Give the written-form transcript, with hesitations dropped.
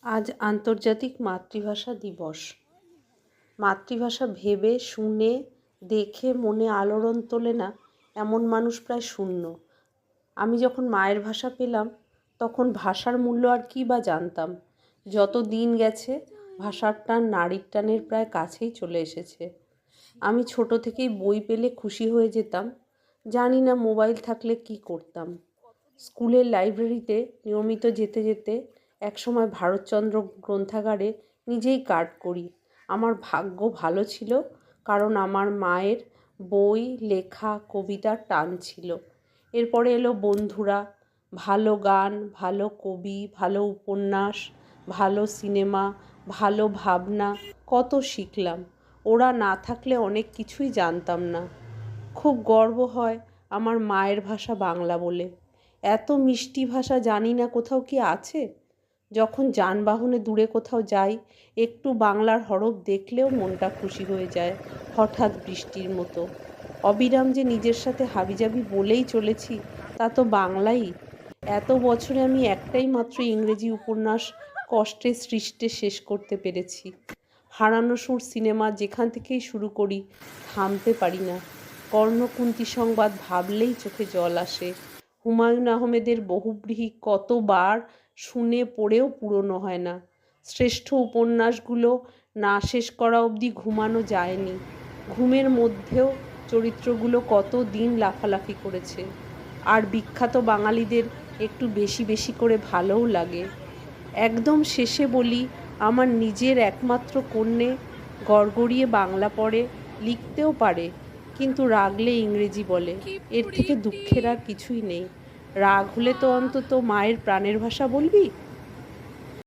আজ আন্তর্জাতিক মাতৃভাষা দিবস। মাতৃভাষা ভেবে শুনে দেখে মনে আলোড়ন তোলে না এমন মানুষ প্রায় শূন্য। আমি যখন মায়ের ভাষা পেলাম তখন ভাষার মূল্য আর কী বা জানতাম। যত দিন গেছে ভাষার টান নাড়ির টানের প্রায় কাছেই চলে এসেছে। আমি ছোট থেকেই বই পেলে খুশি হয়ে যেতাম। জানি না মোবাইল থাকলে কি করতাম। স্কুলের লাইব্রেরিতে নিয়মিত যেতে যেতে একসময় ভারতচন্দ্র গ্রন্থাগারে নিজেই কার্ড করি। আমার ভাগ্য ভালো ছিল, কারণ আমার মায়ের বই, লেখা, কবিতার টান ছিল। এরপরে এলো বন্ধুরা, ভালো গান, ভালো কবি, ভালো উপন্যাস, ভালো সিনেমা, ভালো ভাবনা, কত শিখলাম। ওরা না থাকলে অনেক কিছুই জানতাম না। খুব গর্ব হয় আমার মায়ের ভাষা বাংলা বলে। এত মিষ্টি ভাষা জানি না কোথাও কি আছে। যখন যানবাহনে দূরে কোথাও যাই, একটু বাংলার হরফ দেখলেও মনটা খুশি হয়ে যায় হঠাৎ বৃষ্টির মতো। অবিরাম যে নিজের সাথে হাবিজাবি বলেই চলেছি, তা তো বাংলাই। এত বছরে আমি একটাই মাত্র ইংরেজি উপন্যাস কষ্টে সৃষ্টে শেষ করতে পেরেছি। হারানো সুর সিনেমা যেখান থেকেই শুরু করি থামতে পারি না। কর্ণকুন্তী সংবাদ ভাবলেই চোখে জল আসে। হুমায়ুন আহমেদের বহুব্রীহি কতবার শুনে পড়েও পুরনো হয় না। শ্রেষ্ঠ উপন্যাসগুলো না শেষ করা অবধি ঘুমানো যায়নি। ঘুমের মধ্যেও চরিত্রগুলো কত দিন লাফালাফি করেছে। আর বিখ্যাত বাঙালিদের একটু বেশি বেশি করে ভালোও লাগে। একদম শেষে বলি, আমার নিজের একমাত্র কন্যে গড়গড়িয়ে বাংলা পড়ে, লিখতেও পারে, কিন্তু রাগলে ইংরেজি বলে। এর থেকে দুঃখের আর কিছুই নেই। রাগ হলে তো অন্তত মায়ের প্রাণের ভাষা বলবি।